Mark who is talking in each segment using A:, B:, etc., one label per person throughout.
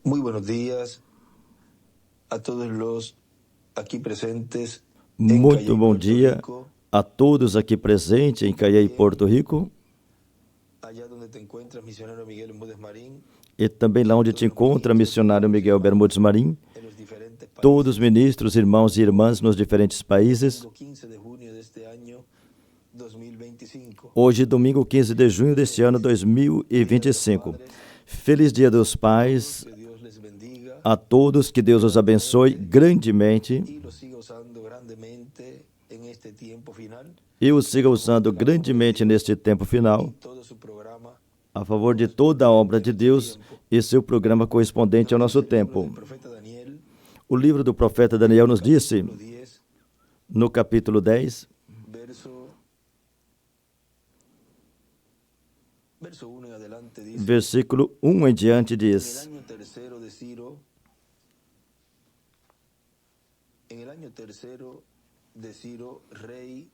A: Muy buenos días a todos los aquí presentes en
B: Muito
A: Calley,
B: bom
A: Puerto
B: dia
A: Rico,
B: a todos aqui presentes em Calley, Porto Rico,
A: allá donde te encuentras, misionero Miguel Múdez Marín,
B: e também lá onde te encontra missionário Miguel Bermudes Marim,
A: en los diferentes países.
B: todos os ministros, irmãos e irmãs nos diferentes países.
A: Domingo 15 de junio de este año 2025.
B: Hoje, domingo 15 de junho deste ano 2025. Feliz Dia dos Pais
A: Que Dios les bendiga
B: a todos, que Deus os abençoe grandemente
A: y los siga usando grandemente en este tiempo final.
B: e os siga usando grandemente neste tempo final,
A: Todo su programa,
B: a favor de toda a obra de Deus e seu programa correspondente ao nosso
A: el
B: tempo.
A: profeta Daniel,
B: O livro do profeta Daniel nos disse,
A: capítulo 10,
B: no capítulo 10,
A: verso 1 en adelante, dice:
B: versículo 1 em diante diz:
A: En el año tercero de Ciro, rey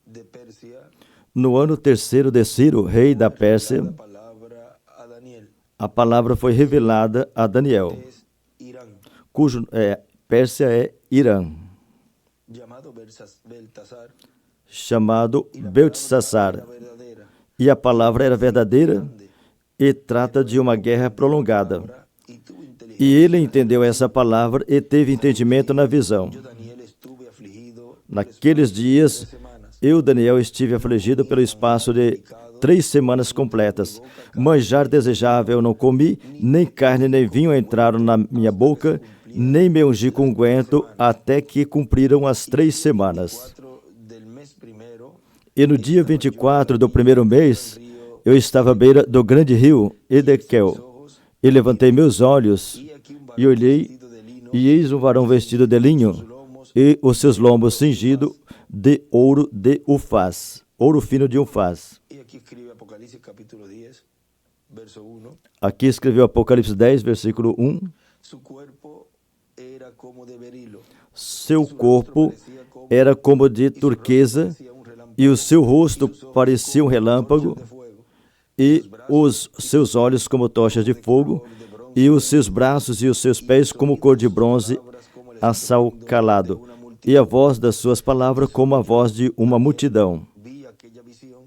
A: de Persia,
B: No ano terceiro de Ciro, rei da Pérsia,
A: la palabra a Daniel,
B: a palavra foi revelada a Daniel,
A: es Irán,
B: cujo Pérsia é Irã,
A: llamado Beltasar,
B: chamado Beltesazar.
A: era verdadera,
B: E a palavra era verdadeira e trata de uma guerra prolongada.
A: y tuvo inteligencia.
B: E ele entendeu essa palavra e teve entendimento na visão.
A: Yo, Daniel, estuve afligido
B: Naqueles dias, eu, Daniel, estive afligido pelo espaço de 3 semanas completas. Manjar desejável não comi, nem carne nem vinho entraram na minha boca, nem me ungi com unguento, até que cumpriram as 3 semanas.
A: 4 del mes primero,
B: E no dia 24 do primeiro mês, eu estava à beira do grande rio Edequel, e levantei meus olhos
A: y aquí un
B: e olhei,
A: vestido de lino,
B: e eis um varão vestido de linho, e os seus lombos cingidos de ouro de Ufaz, ouro fino de Ufaz.
A: y aquí escribe Apocalipsis capítulo 10, verso 1,
B: Aqui escreveu Apocalipse 10, versículo 1.
A: su cuerpo era como de berilo,
B: Seu corpo era como de turquesa,
A: parecía un relámpago,
B: e o seu rosto parecia um relâmpago,
A: de fuego,
B: e os seus olhos como tochas de fogo, e os seus braços e os seus pés como cor de bronze açalcalado, e a voz das suas palavras como a voz de uma multidão.
A: vi aquella visión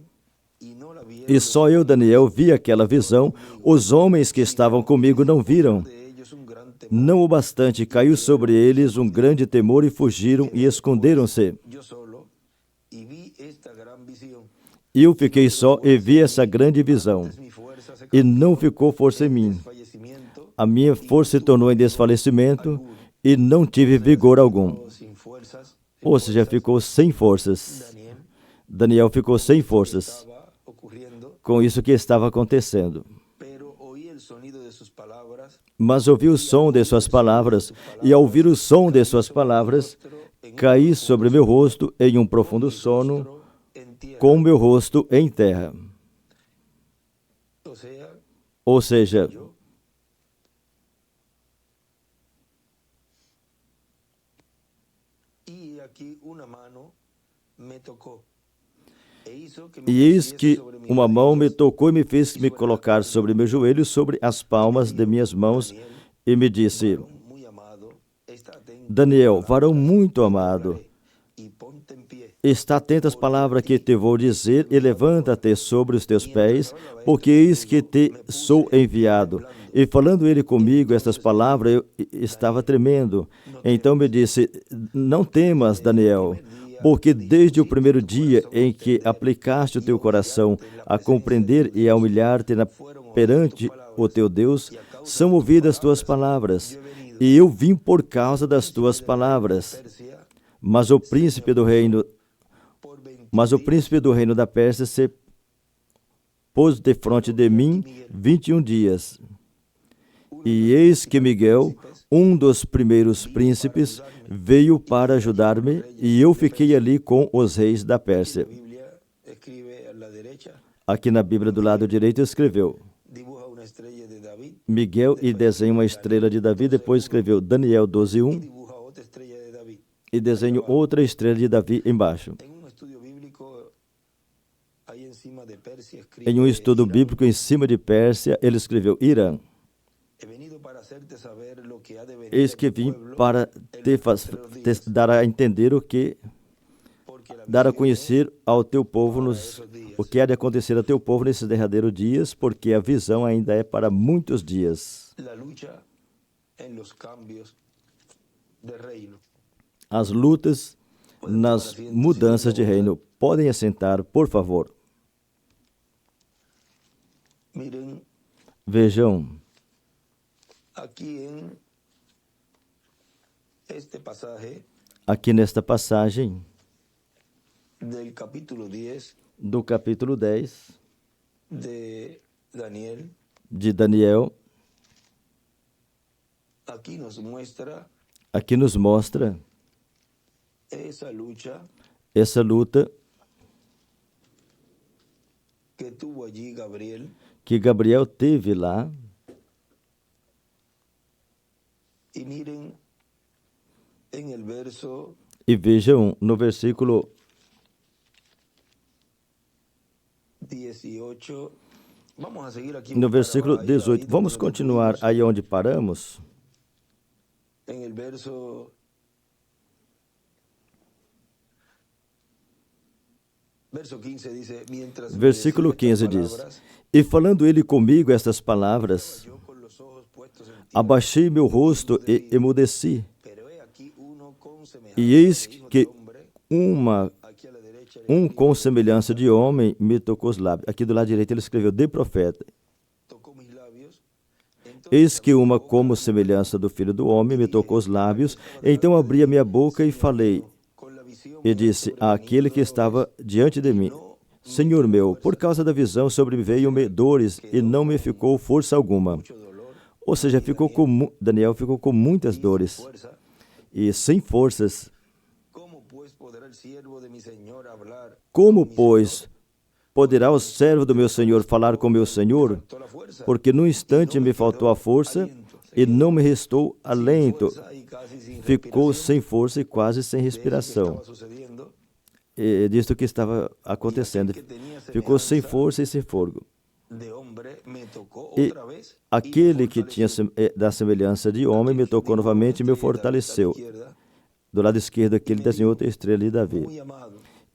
A: y no la vieron
B: E só eu, Daniel, vi aquela visão, os homens que estavam comigo não viram.
A: de ellos un gran temor.
B: Não o bastante, caiu sobre eles um grande temor e fugiram e esconderam-se.
A: Yo solo y vi esta gran visión.
B: Eu fiquei só e vi essa grande visão,
A: Mi fuerza se
B: e não ficou força em mim.
A: fallecimiento,
B: A minha força se tornou em desfalecimento e não tive vigor algum.
A: sin fuerzas.
B: Ou seja, ficou sem forças.
A: Daniel
B: Daniel ficou sem forças
A: estaba ocurriendo,
B: com isso que estava acontecendo.
A: pero oí el sonido de sus palabras,
B: Mas ouvi o som de suas palavras, e ao ouvir o som de suas palavras, caí sobre meu rosto em um profundo sono,
A: en tierra.
B: com meu rosto em terra.
A: O sea,
B: Ou seja,
A: y aquí una mano me tocó. E hizo que me
B: e eis
A: pusiese
B: que
A: sobre mi
B: uma
A: rodilla.
B: mão me tocou e me fez me colocar sobre meus joelhos, sobre as palmas de minhas mãos, e me disse:
A: Muy amado, está atento
B: Daniel, varão muito amado,
A: y ponte en pie.
B: está atento às palavras que te vou dizer, e levanta-te sobre os teus pés, porque eis que te sou enviado. E falando ele comigo estas palavras, eu estava tremendo. Então me disse: não temas, Daniel, porque desde o primeiro dia em que aplicaste o teu coração a compreender e a humilhar-te perante o teu Deus, são ouvidas tuas palavras, e eu vim por causa das tuas palavras.
A: Persia,
B: Mas o príncipe do reino da Pérsia se pôs defronte de mim 21 dias. E eis que Miguel, um dos primeiros príncipes, veio para ajudar-me, e eu fiquei ali com os reis da Pérsia.
A: Biblia escribe a la derecha,
B: Aqui na Bíblia do lado direito escreveu
A: dibuja una estrella de David,
B: Miguel e desenha uma estrela de Davi. Depois escreveu Daniel 12:1
A: dibuja otra estrella de David.
B: e desenha outra estrela de Davi embaixo.
A: En un estudio bíblico, ahí encima de Persia escribe
B: Em um estudo bíblico em cima de Pérsia, ele escreveu Irã.
A: He venido
B: Eis que vim para dar a entender dar a conhecer ao teu povo o que há de acontecer ao teu povo nesses derradeiros dias, porque a visão ainda é para muitos dias. As lutas nas mudanças de reino. Podem assentar, por favor. Vejam, aqui nesta passagem do capítulo 10 de Daniel, aqui nos mostra essa luta que Gabriel teve lá. E vejam no versículo 18. Vamos continuar aí onde paramos. Versículo 15 diz: E falando ele comigo estas palavras, abaixei meu rosto e emudeci. E eis que um com semelhança de homem me tocou os lábios. Aqui do lado direito ele escreveu de profeta. Eis que uma como semelhança do filho do homem me tocou os lábios. Então abri a minha boca e falei. E disse àquele que estava diante de mim: Senhor meu, por causa da visão sobreveio-me dores e não me ficou força alguma. Ou seja, Daniel ficou com muitas dores e sem forças. Como, pois, poderá o servo do meu Senhor falar com meu Senhor? Porque num instante me faltou a força e não me restou alento. Ficou sem força e quase sem respiração. É disto que estava acontecendo. Ficou sem força e sem fogo. E aquele que tinha da semelhança de homem me tocou novamente e me fortaleceu. Do lado esquerdo aqui ele desenhou outra estrela de Davi.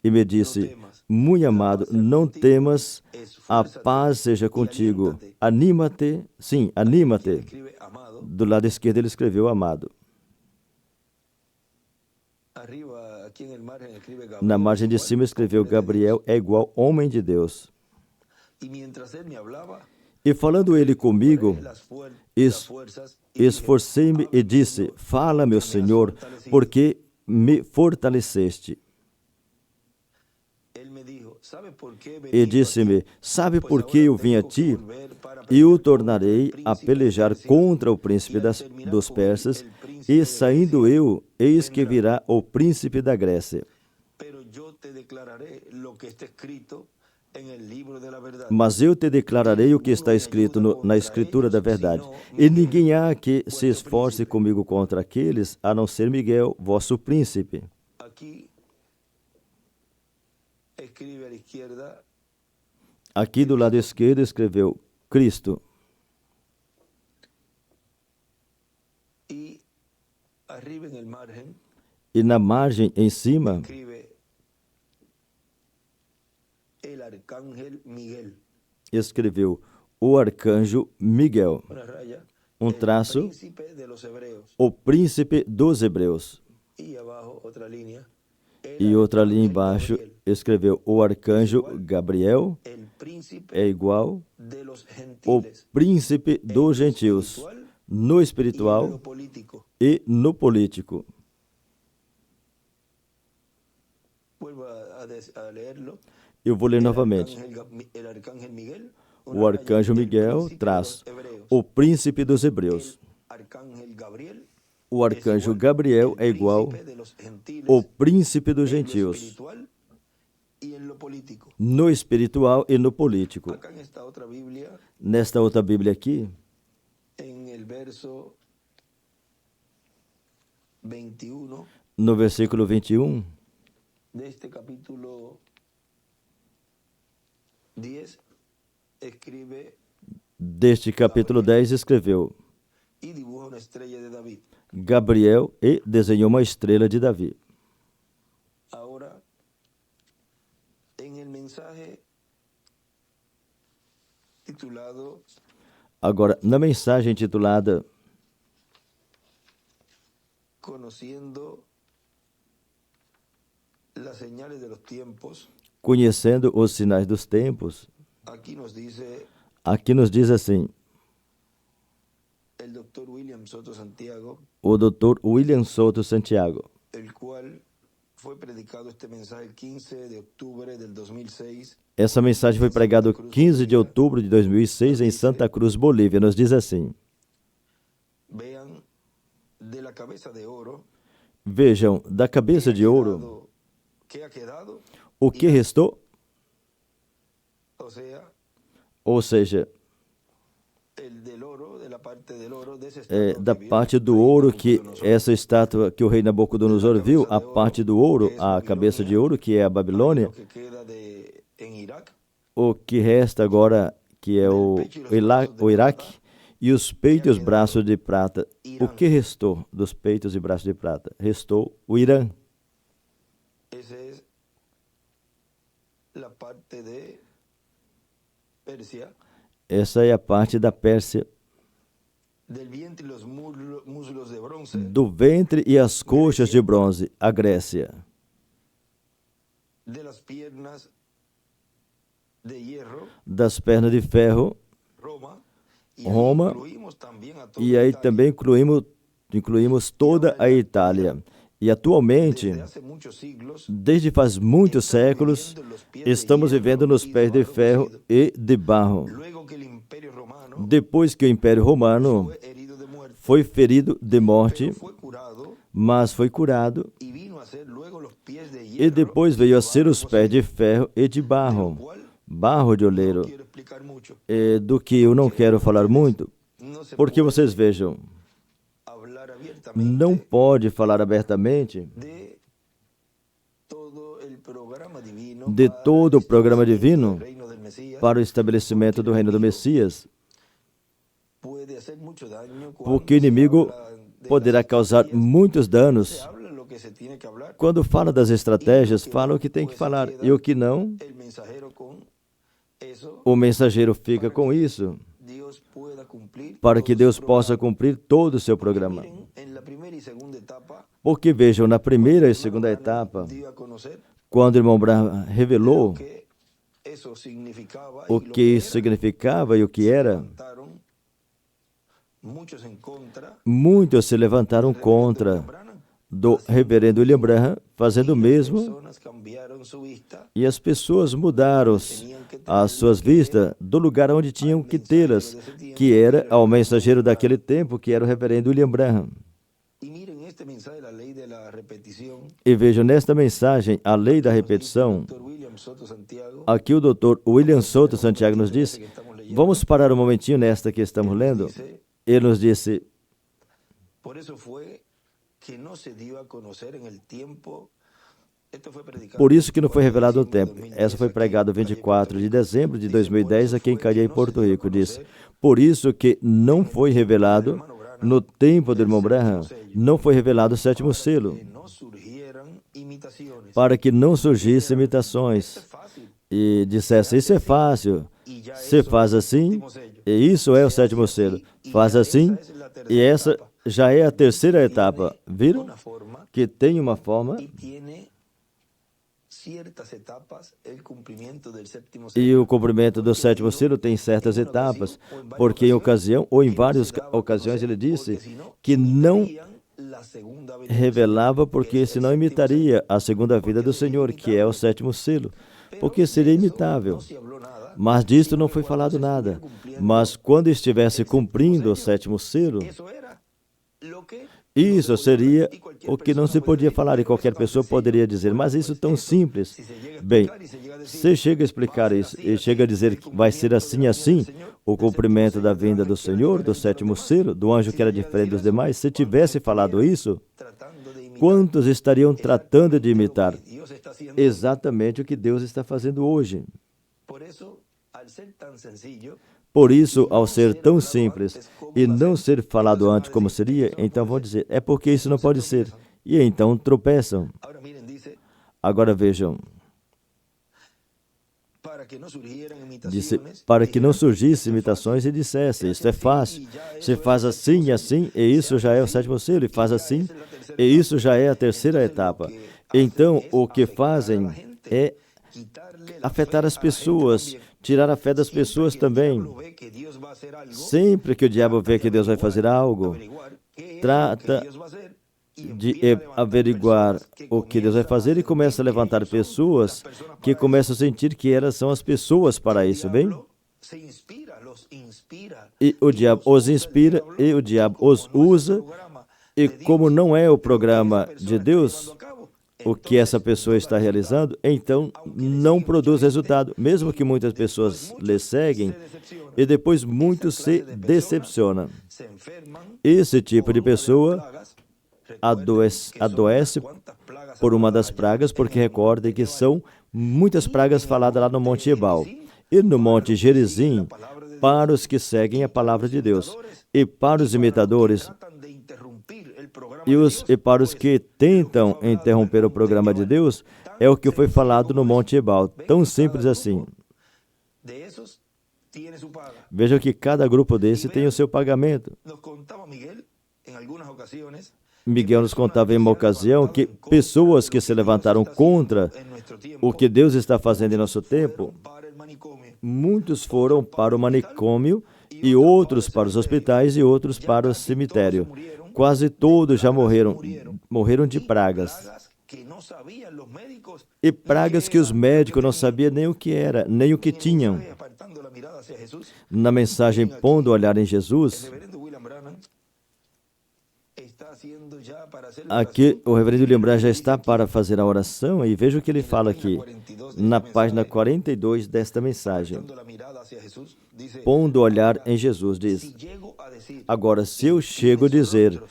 B: E me disse: muito amado, não temas, a paz seja contigo. Anímate, sim, anímate. Do lado esquerdo ele escreveu amado. Na margem de cima escreveu: Gabriel é igual homem de Deus. E falando ele comigo, esforcei-me e disse: Fala, meu Senhor, porque me fortaleceste. E disse-me: Sabe por que eu vim a ti? E o tornarei a pelejar contra o príncipe dos persas, e saindo eu, eis que virá o príncipe da Grécia. Mas eu te declararei o que está escrito na Escritura da verdade. E ninguém há que se esforce comigo contra aqueles, a não ser Miguel, vosso príncipe. Aqui do lado esquerdo escreveu Cristo. E na margem em cima escreveu o arcanjo Miguel. Um traço, o príncipe dos hebreus. E outra linha embaixo escreveu o arcanjo Gabriel é igual o príncipe dos gentios, no espiritual e no político. Eu vou ler novamente. O arcanjo Miguel, traço, o príncipe dos hebreus. O arcanjo Gabriel é igual o príncipe dos gentios, no espiritual e no político. Nesta outra Bíblia aqui, no versículo 21, deste capítulo 10, deste capítulo 10 escreveu:
A: y dibuja una estrella de David.
B: Gabriel e desenhou uma estrela de Davi.
A: Ahora, en el mensaje titulado
B: Agora, na mensagem titulada
A: Conociendo las señales de los tiempos,
B: Conhecendo os sinais dos tempos,
A: aquí nos
B: diz assim,
A: el doctor William Soto Santiago,
B: o Dr. William Soto Santiago,
A: el cual fue predicado este mensaje el 15 de octubre del 2006.
B: Essa mensagem foi pregada 15 de outubro de 2006 em Santa Cruz, Bolívia. Nos diz assim:
A: Vean, de la cabeza de oro,
B: vejam, da cabeça de ouro,
A: ¿qué ha quedado?
B: o que restou?
A: O sea,
B: Ou seja,
A: el del oro, de la parte del oro, de esa
B: da
A: estatua que vio
B: parte do
A: rey
B: ouro que
A: Nabucodonosor,
B: essa estátua que o rei Nabucodonosor viu, a parte do ouro, a cabeça de ouro, que é a Babilônia,
A: lo que queda en Irak,
B: o que resta agora, que é o Iraque, e os peitos e os braços de prata. O que restou dos peitos e braços de prata? Restou o Irã.
A: esa es la parte de Persia,
B: Essa é a parte da Pérsia,
A: del vientre y los muslos de bronce,
B: do ventre e as coxas de bronze, a Grécia,
A: de las piernas de hierro,
B: das pernas de ferro,
A: Roma, y
B: Roma,
A: incluimos también a toda
B: e aí
A: Italia.
B: também incluímos toda a Itália. E atualmente,
A: Desde hace muchos siglos,
B: desde faz muitos séculos, estamos vivendo nos pés de ferro e de barro.
A: luego que el Imperio Romano
B: Depois que o Império Romano
A: fue herido de muerte,
B: foi ferido de morte,
A: fue curado
B: mas foi curado,
A: y vino a ser luego los pies de
B: e
A: hierro,
B: depois veio a ser os pés de ferro e de barro, barro de oleiro,
A: quiero explicar mucho.
B: do que eu não quero falar muito,
A: No se
B: porque vocês vejam,
A: hablar abiertamente
B: não pode falar abertamente
A: de todo el programa divino
B: de
A: para
B: todo o
A: el
B: programa
A: establecimiento
B: divino
A: del reino del Mesías.
B: para o estabelecimento do reino do Messias,
A: Puede hacer mucho daño cuando
B: porque o
A: se
B: inimigo
A: habla de
B: poderá
A: las
B: causar
A: estrategias.
B: muitos
A: Se
B: danos.
A: habla lo que se tiene que hablar.
B: Quando fala das estratégias, fala o que tem que falar, e o que não,
A: El mensajero con eso
B: o mensageiro fica com isso,
A: Dios pueda cumplir
B: para
A: todo
B: que
A: su
B: Deus
A: programa.
B: possa cumprir todo o seu programa.
A: Miren, en la primera y segunda etapa,
B: Porque vejam, na primeira e
A: hermano
B: segunda
A: Branham
B: etapa,
A: dio a conocer
B: quando o irmão Branham revelou
A: lo que eso significaba
B: o
A: y lo
B: que
A: que
B: isso
A: era,
B: significava e o que era,
A: levantaron muchos en contra
B: muitos se levantaram
A: del reverendo
B: contra
A: William Branham.
B: do reverendo William Branham, fazendo o mesmo,
A: Personas cambiaron su vista,
B: e as pessoas mudaram as suas vistas do lugar onde tinham que tê-las, que era ao mensageiro daquele tempo, que era o reverendo William Branham.
A: y miren este mensaje, la ley de la repetición.
B: E vejam nesta mensagem, a lei da repetição,
A: Dr. William Soto Santiago,
B: aqui o Dr. William Soto Santiago nos diz, vamos parar um momentinho nesta que estamos lendo.
A: dice,
B: Ele nos disse,
A: por eso fue que no se dio a conocer en el tiempo. Esto fue predicado
B: por isso que não foi revelado o
A: 24 de
B: tempo.
A: diciembre de
B: Essa foi
A: 2010
B: pregada
A: aqui em
B: 24 de dezembro de
A: Dice,
B: 2010 aqui em
A: por eso fue
B: Caria,
A: que
B: Porto
A: no se dio a
B: Rico. Diz,
A: conocer
B: por isso que não foi revelado no tempo do irmão Branham, não foi revelado o sétimo selo,
A: que no surgieran imitaciones.
B: para que não surgissem imitações
A: Es fácil.
B: e dissesse, isso é fácil,
A: Y ya
B: você
A: eso
B: faz
A: es el
B: assim,
A: último sello.
B: e isso é o sétimo selo. Faz assim, e essa já é a terceira etapa. Viram
A: Una forma
B: que tem uma forma
A: y tiene ciertas etapas el cumplimiento del séptimo
B: e
A: sello.
B: o cumprimento do sétimo selo tem certas etapas, porque em ocasião ou em várias ocasiões ele disse que não
A: La segunda venida
B: revelava porque senão imitaria a segunda vida do Senhor, que é o sétimo selo, porque seria imitável.
A: no se habló nada.
B: Mas disto não foi falado nada. Mas quando estivesse cumprindo o sétimo selo,
A: Eso era lo que
B: isso seria o que não se podia falar e qualquer pessoa poderia dizer, mas isso tão simples. Bem, você chega a explicar isso e chega a dizer que vai ser assim assim, o cumprimento da vinda do Senhor, do sétimo selo, do anjo que era diferente dos demais. Se tivesse falado isso,
A: tratando de imitar.
B: quantos estariam tratando de imitar
A: Dios está haciendo.
B: exatamente o que Deus está fazendo hoje?
A: Por eso, al ser tan sencillo,
B: Por isso, ao ser tão simples e não ser falado antes como seria, então vão dizer, é porque isso não pode ser. E então tropeçam. Agora vejam, disse, para que não surgissem imitações e dissesse, isso é fácil, se faz assim e assim, e isso já é o sétimo selo, e faz assim, e isso já é a terceira etapa. Então, o que fazem é afetar as pessoas, tirar a fé das pessoas também. Sempre que o diabo vê que Deus vai fazer algo, trata de averiguar o que Deus vai fazer e começa a levantar pessoas que começam a sentir que elas são as pessoas para isso, bem? E o diabo os inspira e o diabo os usa, e como não é o programa de Deus o que essa pessoa está realizando, então não produz resultado, mesmo que muitas pessoas lhe seguem, e depois muitos se decepcionam. Esse tipo de pessoa adoece por uma das pragas, porque recordem que são muitas pragas faladas lá no Monte Ebal e no Monte Gerizim, para os que seguem a palavra de Deus, e para os imitadores, e para os que tentam interromper o programa de Deus, é o que foi falado no Monte Ebal, tão simples assim. Vejam que cada grupo desse tem o seu pagamento. Miguel nos contava em uma ocasião que pessoas que se levantaram contra o que Deus está fazendo em nosso tempo, muitos foram para o manicômio, e outros para os hospitais, e outros para o cemitério. Quase todos já morreram de pragas. E pragas que os médicos não sabiam nem o que era, nem o que tinham. Na mensagem Pondo o Olhar em Jesus, aqui o reverendo William Branham já está para fazer a oração, e veja o que ele fala aqui, na página 42 desta mensagem. Pondo o olhar em Jesus, diz, agora, se eu chego a dizer,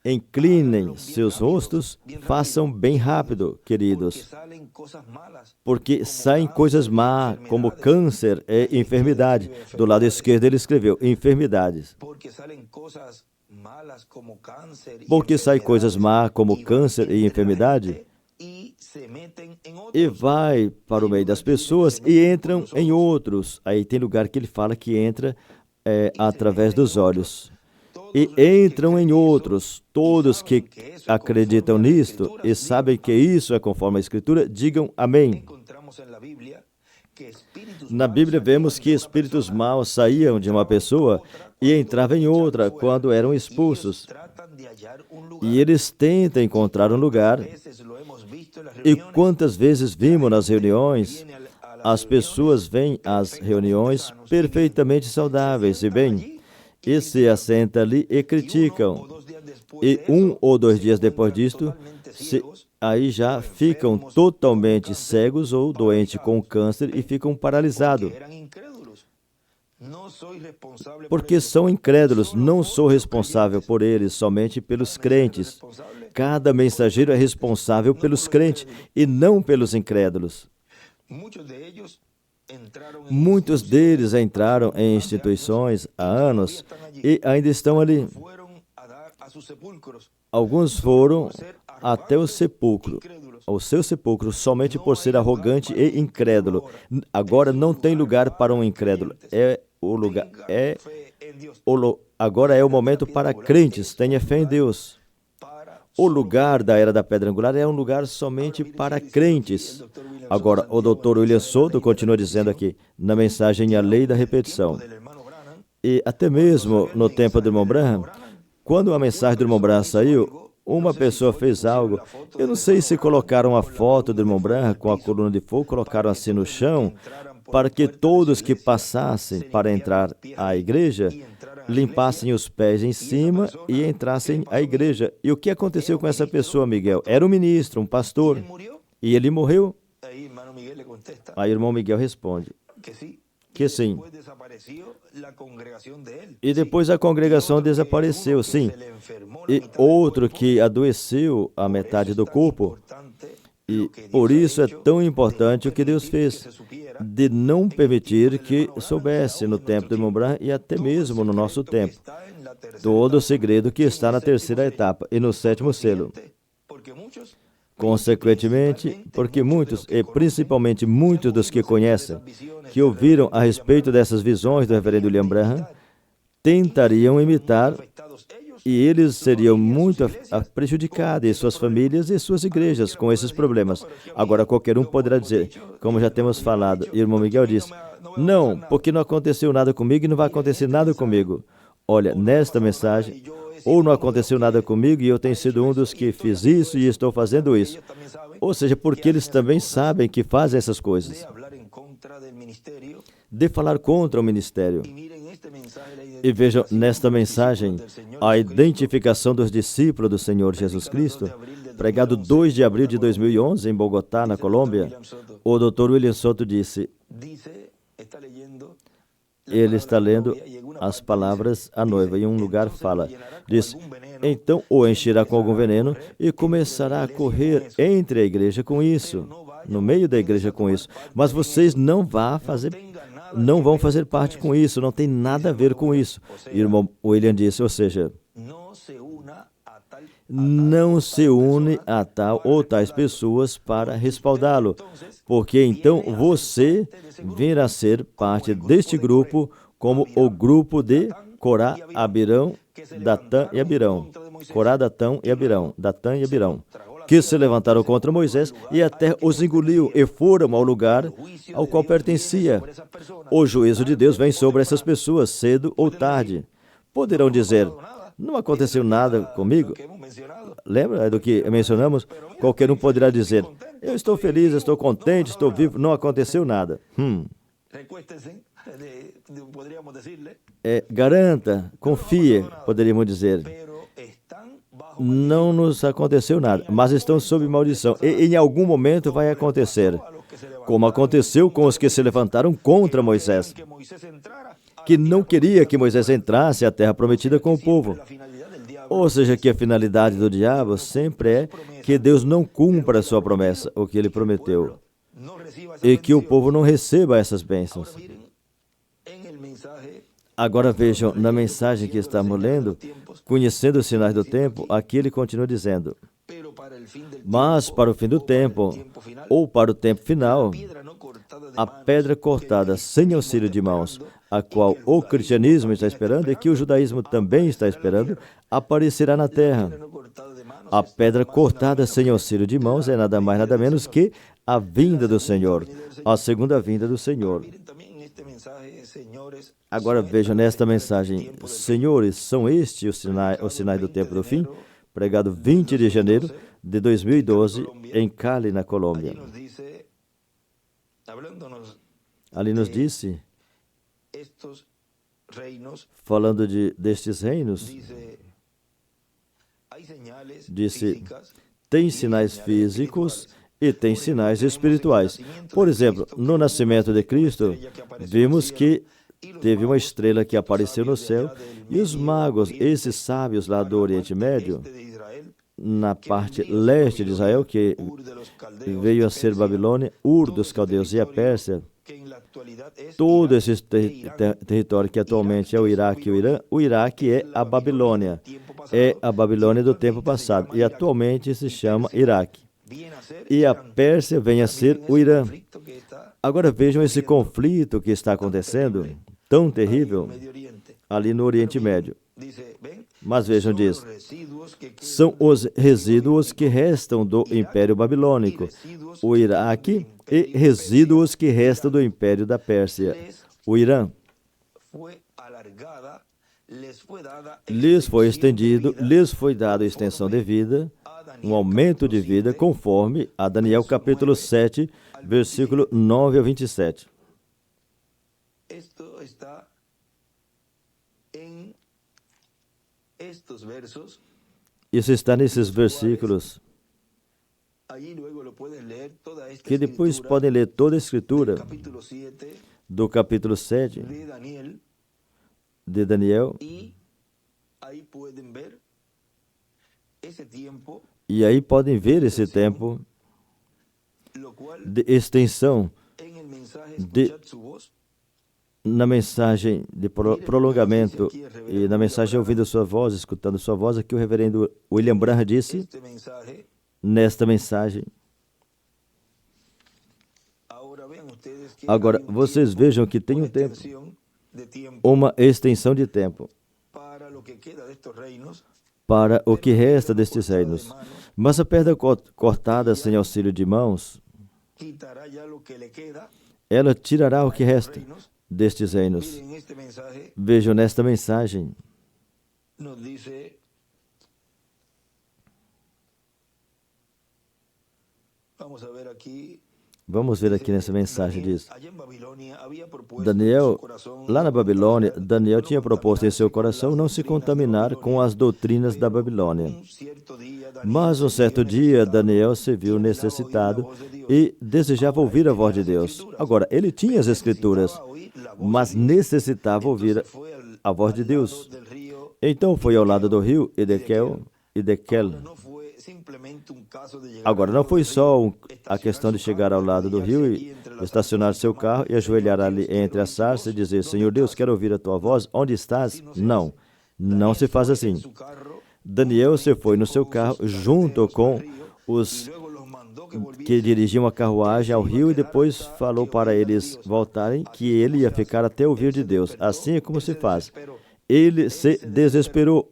B: inclinem seus rostos, façam bem rápido, queridos, porque saem coisas más, como câncer e enfermidade. Do lado esquerdo ele escreveu, enfermidades. Porque saem coisas más, como câncer e enfermidade, e vai para o meio das pessoas e entram em outros. Aí tem lugar que ele fala que entra através dos olhos. E entram em outros. Todos que acreditam nisto e sabem que isso é conforme a Escritura, digam amém. Na Bíblia vemos que espíritos maus saíam de uma pessoa e entravam em outra quando eram expulsos. E eles tentam encontrar um lugar. E quantas vezes vimos nas reuniões, as pessoas vêm às reuniões perfeitamente saudáveis e bem, e se assentam ali e criticam. E 1 ou 2 dias depois disto, aí já ficam totalmente cegos ou doentes com câncer e ficam paralisados. Porque são incrédulos, não sou responsável por eles, somente pelos crentes. Cada mensageiro é responsável pelos crentes e não pelos incrédulos. Muitos deles entraram em instituições há anos e ainda estão ali. Alguns foram até o sepulcro, ao seu sepulcro, somente por ser arrogante e incrédulo. Agora não tem lugar para um incrédulo. Agora é o momento para crentes. Tenha fé em Deus. O lugar da Era da Pedra Angular é um lugar somente para crentes. Agora, o Dr. William Soto continua dizendo aqui, na mensagem A Lei da Repetição. E até mesmo no tempo do irmão Branham, quando a mensagem do irmão Branham saiu, uma pessoa fez algo. Eu não sei se colocaram a foto do irmão Branham com a coluna de fogo, colocaram assim no chão, para que todos que passassem para entrar à igreja, limpassem os pés em cima e entrassem à igreja. E o que aconteceu com essa pessoa, Miguel? Era um ministro, um pastor. E ele morreu? Aí o irmão Miguel responde que sim. E depois a congregação desapareceu, sim. E outro que adoeceu a metade do corpo. E por isso é tão importante o que Deus fez. de não permitir que soubesse no tempo de Membran e até mesmo no nosso tempo todo o segredo que está na terceira etapa e no sétimo selo. Consequentemente, porque muitos, e principalmente muitos dos que conhecem, que ouviram a respeito dessas visões do reverendo William Branham, tentariam imitar e eles seriam muito prejudicados, e suas famílias e suas igrejas, com esses problemas. Agora, qualquer um poderá dizer, como já temos falado, e o irmão Miguel disse, não, porque não aconteceu nada comigo e não vai acontecer nada comigo. Olha, nesta mensagem, ou não aconteceu nada comigo e eu tenho sido um dos que fiz isso e estou fazendo isso. Ou seja, porque eles também sabem que fazem essas coisas. De falar contra o ministério. E vejam nesta mensagem a identificação dos discípulos do Senhor Jesus Cristo, pregado 2 de abril de 2011 em Bogotá, na Colômbia. O Dr. William Soto disse, ele está lendo as palavras à noiva, e em um lugar fala, diz, então o encherá com algum veneno e começará a correr entre a igreja com isso, no meio da igreja com isso, mas vocês não vão fazer parte com isso, não tem nada a ver com isso. E o irmão William disse, ou seja, não se une a tal ou tais pessoas para respaldá-lo, porque então você virá ser parte deste grupo, como o grupo de Corá, Abirão, Datã e Abirão. Corá, Datã e Abirão, que se levantaram contra Moisés e a terra os engoliu e foram ao lugar ao qual pertencia. O juízo de Deus vem sobre essas pessoas, cedo ou tarde. Poderão dizer, não aconteceu nada comigo? Lembra do que mencionamos? Qualquer um poderá dizer, eu estou feliz, estou contente, estou vivo, não aconteceu nada. Garanta, confie, poderíamos dizer. Não nos aconteceu nada, mas estão sob maldição. E em algum momento vai acontecer, como aconteceu com os que se levantaram contra Moisés, que não queria que Moisés entrasse à terra prometida com o povo. Ou seja, que a finalidade do diabo sempre é que Deus não cumpra a sua promessa, o que ele prometeu, e que o povo não receba essas bênçãos. Agora vejam, na mensagem que estamos lendo, conhecendo os sinais do tempo, aqui ele continua dizendo, mas para o fim do tempo, ou para o tempo final, a pedra cortada sem auxílio de mãos, a qual o cristianismo está esperando e que o judaísmo também está esperando, aparecerá na terra. A pedra cortada sem auxílio de mãos é nada mais, nada menos que a vinda do Senhor, a segunda vinda do Senhor. Agora vejam nesta mensagem, senhores, são estes os sinais do tempo do fim, pregado 20 de janeiro de 2012 em Cali, na Colômbia. Ali nos disse, falando destes reinos, disse, tem sinais físicos e tem sinais espirituais. Por exemplo, no nascimento de Cristo, vimos que teve uma estrela que apareceu no céu e os magos, esses sábios lá do Oriente Médio, na parte leste de Israel, que veio a ser Babilônia, Ur dos caldeus e a Pérsia, todo esse território que atualmente é o Iraque e o Irã, o Iraque é a Babilônia do tempo passado e atualmente se chama Iraque. E a Pérsia vem a ser o Irã. Agora vejam esse conflito que está acontecendo, tão terrível, ali no Oriente Médio. Mas vejam, diz, são os resíduos que restam do Império Babilônico, o Iraque, e resíduos que restam do Império da Pérsia, o Irã. Lhes foi estendido, lhes foi dada extensão de vida, um aumento de vida, conforme a Daniel capítulo 7, versículo 9 a 27. Isso está nesses versículos, que depois podem ler toda a Escritura do capítulo 7 de Daniel, e aí podem ver esse tempo de extensão na mensagem de prolongamento e na mensagem ouvindo sua voz, escutando sua voz, aqui o reverendo William Branham disse, nesta mensagem, agora, vocês vejam que tem um tempo, uma extensão de tempo para o que resta destes reinos. Mas a pedra cortada sem auxílio de mãos, ela tirará o que resta destes reinos. Vejam nesta mensagem, vamos ver aqui nessa mensagem, diz, Daniel, lá na Babilônia, Daniel tinha proposto em seu coração não se contaminar com as doutrinas da Babilônia. Mas um certo dia, Daniel se viu necessitado e desejava ouvir a voz de Deus. Agora, ele tinha as Escrituras, mas necessitava ouvir a voz de Deus. Então foi ao lado do rio Edekel. Agora, não foi só a questão de chegar ao lado do rio e estacionar seu carro e ajoelhar ali entre as sarças e dizer, Senhor Deus, quero ouvir a tua voz, onde estás? Não, não se faz assim. Daniel se foi no seu carro junto com os que dirigiam a carruagem ao rio e depois falou para eles voltarem que ele ia ficar até ouvir de Deus. Assim é como se faz. Ele se desesperou.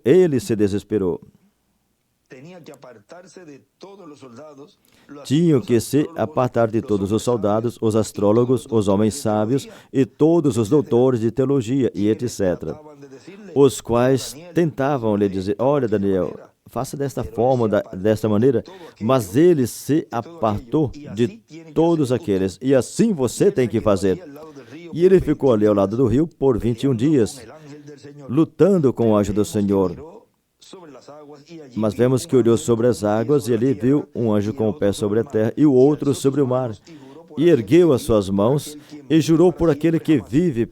B: Tinham que se apartar de todos os soldados, os astrólogos, os homens sábios e todos os doutores de teologia e etc., os quais tentavam lhe dizer, olha, Daniel, faça desta forma, desta maneira, mas ele se apartou de todos aqueles, e assim você tem que fazer. E ele ficou ali ao lado do rio por 21 dias, lutando com o anjo do Senhor. Mas vemos que olhou sobre as águas e ali viu um anjo com o pé sobre a terra e o outro sobre o mar. E ergueu as suas mãos e jurou por aquele que vive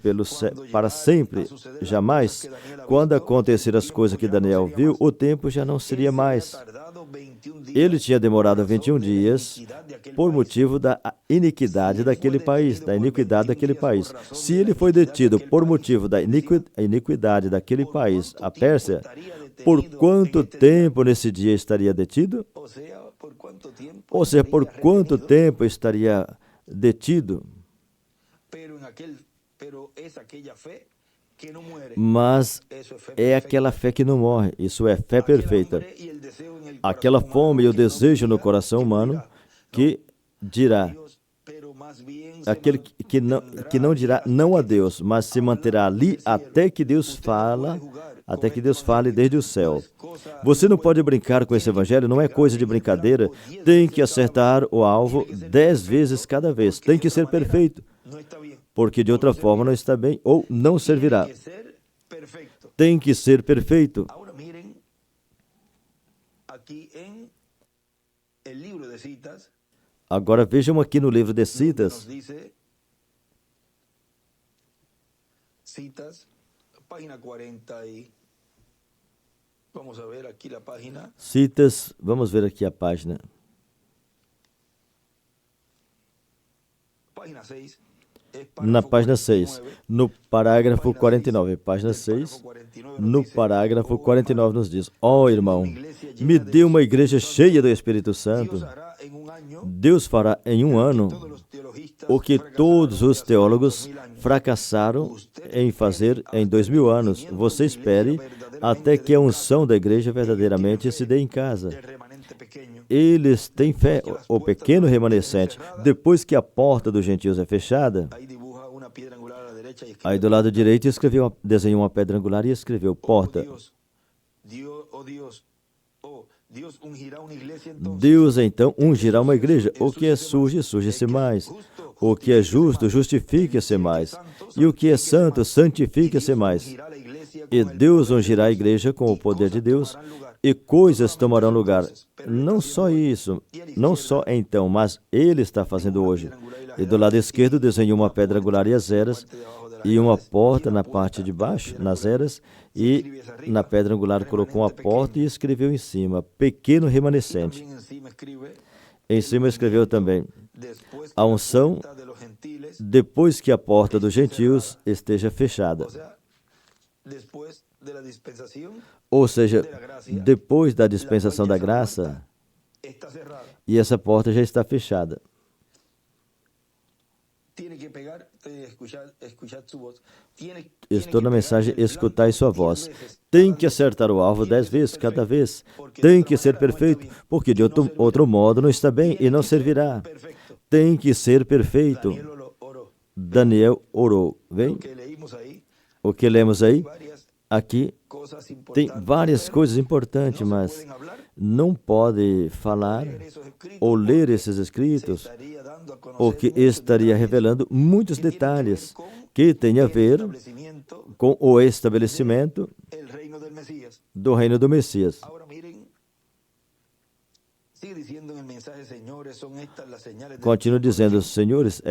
B: para sempre, jamais. Quando aconteceram as coisas que Daniel viu, o tempo já não seria mais. Ele tinha demorado 21 dias por motivo da iniquidade daquele país, Se ele foi detido por motivo da iniquidade daquele país, a Pérsia, por quanto tempo nesse dia estaria detido? Ou seja, por quanto tempo estaria detido? Mas é aquela fé que não morre, isso é fé perfeita. Aquela fome e o desejo no coração humano que dirá, aquele que não dirá não a Deus, mas se manterá ali até que Deus fale desde o céu. Você não pode brincar com esse evangelho, não é coisa de brincadeira. Tem que acertar o alvo 10 vezes cada vez. Tem que ser perfeito, porque de outra forma não está bem ou não servirá. Tem que ser perfeito. Agora vejam aqui no livro de Citas,
A: página 40 e vamos ver aqui a página.
B: Citas, vamos ver aqui a página.
A: Página 6.
B: Na página 6, no parágrafo 49, página 6, no parágrafo 49 nos diz, ó irmão, me dê uma igreja cheia do Espírito Santo. Deus fará em um ano o que todos os teólogos fracassaram em fazer em 2000 anos. Você espere até que a unção da igreja verdadeiramente se dê em casa. Eles têm fé, o pequeno remanescente, depois que a porta dos gentios é fechada. Aí do lado direito desenhou uma pedra angular e escreveu porta. Deus então ungirá uma igreja. O que é sujo, suje-se mais. O que é justo, justifique-se mais. E o que é santo, santifique-se mais. E Deus ungirá a igreja com o poder de Deus, e coisas tomarão lugar. Não só isso, não só então, mas Ele está fazendo hoje. E do lado esquerdo desenhou uma pedra angular e as eras, e uma porta na parte de baixo, nas eras, e na pedra angular colocou uma porta e escreveu em cima, pequeno remanescente. Em cima escreveu também, a unção depois que a porta dos gentios esteja fechada. Ou seja, depois da dispensação da graça, e essa porta já está fechada. Estou na mensagem escutai sua voz. Tem que acertar o alvo 10 vezes, cada vez. Tem que ser perfeito, porque de outro modo não está bem e não servirá. Tem que ser perfeito. Daniel orou. Vem? O que lemos aí? Aqui tem várias coisas importantes, mas não pode falar ou ler esses escritos, o que estaria revelando muitos detalhes que têm a ver com o estabelecimento do reino do Messias. Continua dizendo, senhores,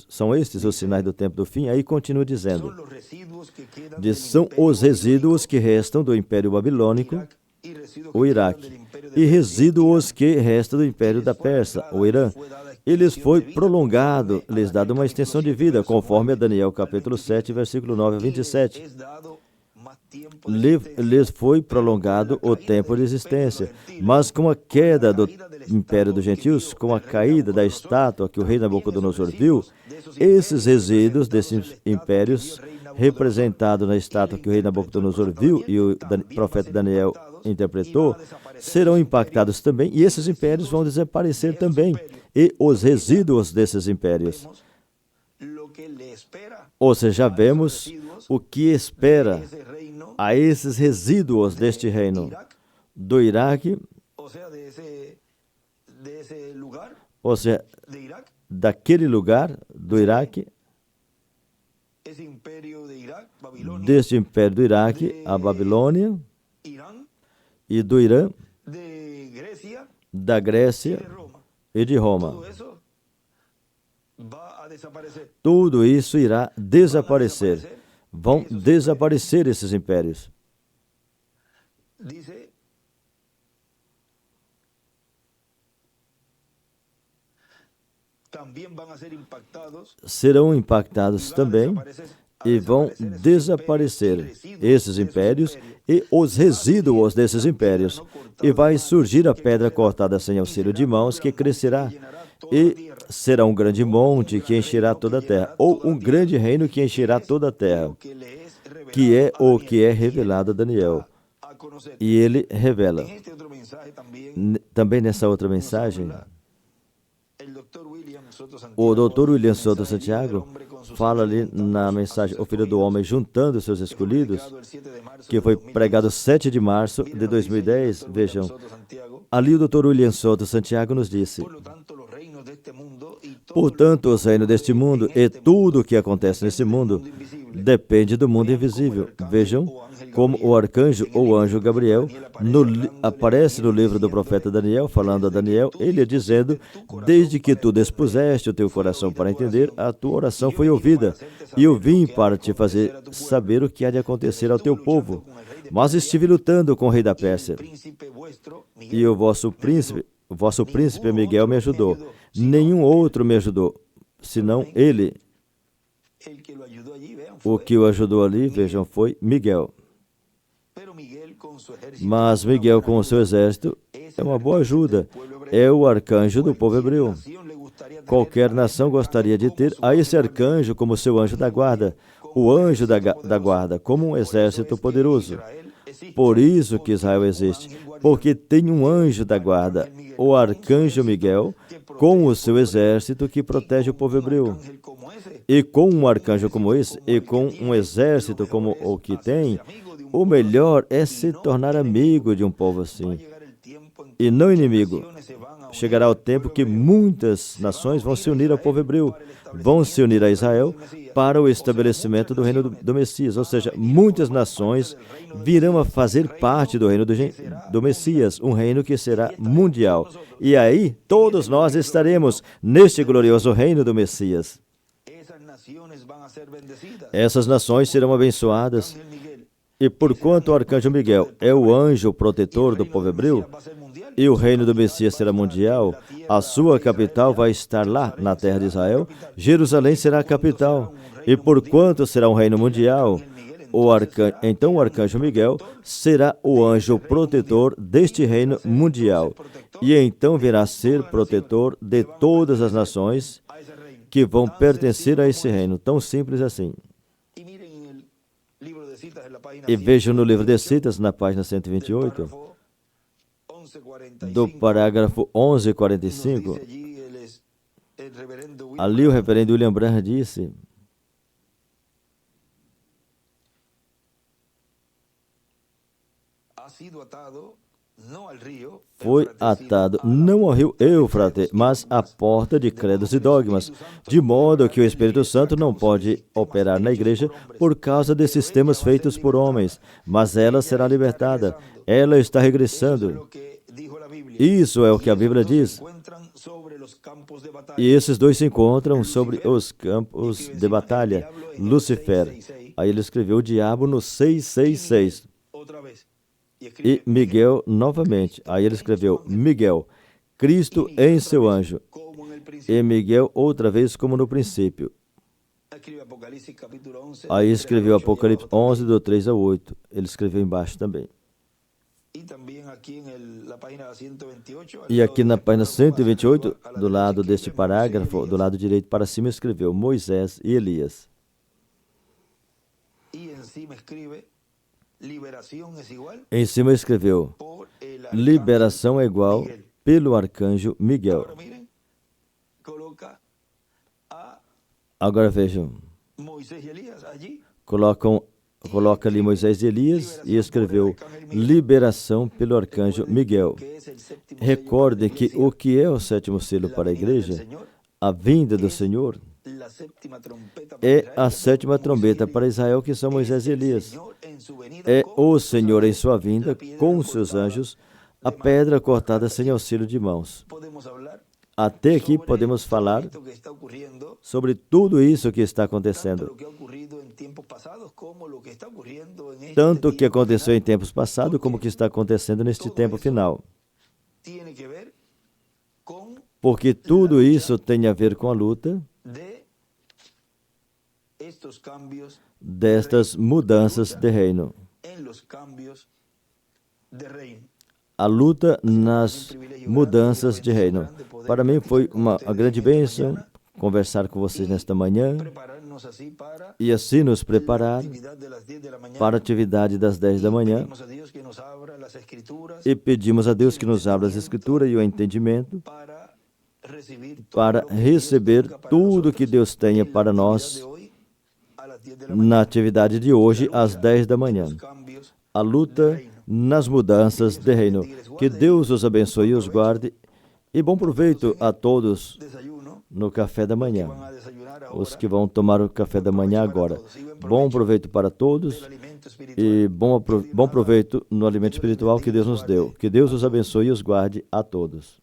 B: são estes os sinais do tempo do fim. Aí continua dizendo, são os resíduos que restam do Império Babilônico, o Iraque, e resíduos que restam do Império da Pérsia, o Irã. Eles foi prolongado, lhes dado uma extensão de vida, conforme a Daniel capítulo 7, versículo 9 a 27. Lhes foi prolongado o tempo de existência, mas com a queda do Império dos Gentios, com a caída da estátua que o rei Nabucodonosor viu, esses resíduos desses impérios, representados na estátua que o rei Nabucodonosor viu e o profeta Daniel interpretou, serão impactados também, e esses impérios vão desaparecer também, e os resíduos desses impérios. Ou seja, já vemos o que espera a esses resíduos deste reino, do Iraque, ou seja, daquele lugar, do Iraque, deste império do Iraque, a Babilônia, e do Irã, da Grécia e de Roma. Tudo isso irá desaparecer. Vão desaparecer esses impérios. Serão impactados também e vão desaparecer esses impérios e os resíduos desses impérios. E vai surgir a pedra cortada sem auxílio de mãos que crescerá e será um grande monte que encherá toda a terra, ou um grande reino que encherá toda a terra, que é o que é revelado a Daniel. E ele revela. Também nessa outra mensagem, o Dr. William Soto Santiago fala ali na mensagem O Filho do Homem juntando seus escolhidos, que foi pregado 7 de março de 2010. Vejam, ali o Dr. William Soto Santiago nos disse: portanto, os reinos deste mundo e tudo o que acontece nesse mundo depende do mundo invisível. Vejam como o arcanjo ou anjo Gabriel aparece no livro do profeta Daniel, falando a Daniel, ele dizendo: desde que tu dispuseste o teu coração para entender, a tua oração foi ouvida, e eu vim para te fazer saber o que há de acontecer ao teu povo. Mas estive lutando com o rei da Pérsia, e o vosso príncipe Miguel me ajudou. Nenhum outro me ajudou, senão ele. O que o ajudou ali, vejam, foi Miguel. Mas Miguel, com o seu exército, é uma boa ajuda. É o arcanjo do povo hebreu. Qualquer nação gostaria de ter a esse arcanjo como seu anjo da guarda, o anjo da guarda, como um exército poderoso. Por isso que Israel existe, porque tem um anjo da guarda, o arcanjo Miguel, com o seu exército que protege o povo hebreu. E com um arcanjo como esse, e com um exército como o que tem, o melhor é se tornar amigo de um povo assim, e não inimigo. Chegará o tempo que muitas nações vão se unir ao povo hebreu, vão se unir a Israel para o estabelecimento do reino do Messias. Ou seja, muitas nações virão a fazer parte do reino do Messias, um reino que será mundial. E aí, todos nós estaremos neste glorioso reino do Messias. Essas nações serão abençoadas. E porquanto o arcanjo Miguel é o anjo protetor do povo hebreu, e o reino do Messias será mundial, a sua capital vai estar lá, na terra de Israel. Jerusalém será a capital. E porquanto será um reino mundial, então o arcanjo Miguel será o anjo protetor deste reino mundial. E então virá a ser protetor de todas as nações que vão pertencer a esse reino. Tão simples assim. E vejam no livro de Citas, na página 128, do parágrafo 1145, ali o reverendo William Branham disse: foi atado não ao rio Éufrates, mas à porta de credos e dogmas, de modo que o Espírito Santo não pode operar na igreja por causa de sistemas feitos por homens, mas ela será libertada. Ela está regressando. Isso é o que a Bíblia diz. E esses dois se encontram sobre os campos de batalha. Lúcifer. Aí ele escreveu o diabo no 666. E Miguel novamente. Aí ele escreveu Miguel, Cristo em seu anjo. E Miguel outra vez como no princípio. Aí escreveu Apocalipse 11, do 3 ao 8. Ele escreveu embaixo também. E aqui na página 128, do lado deste parágrafo, do lado direito para cima, escreveu Moisés e Elias. Em cima escreveu liberação é igual pelo arcanjo Miguel. Agora vejam, coloca ali Moisés e Elias e escreveu liberação pelo arcanjo Miguel. Recorde que o que é o sétimo selo para a igreja, a vinda do Senhor, é a sétima trombeta para Israel, que são Moisés e Elias. É o Senhor em sua vinda, com os seus anjos, a pedra cortada sem auxílio de mãos. Até aqui podemos falar sobre tudo isso que está acontecendo. Tanto o que aconteceu em tempos passados, como o que está acontecendo neste tempo final. Porque tudo isso tem a ver com a luta destas mudanças de reino. A luta nas mudanças de reino. Para mim foi uma grande bênção conversar com vocês nesta manhã e assim nos preparar para a atividade das 10 da manhã. E pedimos a Deus que nos abra as Escrituras e o entendimento para receber tudo que Deus tenha para nós na atividade de hoje, às 10 da manhã. A luta nas mudanças de reino. Que Deus os abençoe e os guarde. E bom proveito a todos no café da manhã. Os que vão tomar o café da manhã agora. Bom proveito para todos e bom proveito no alimento espiritual que Deus nos deu. Que Deus os abençoe e os guarde a todos.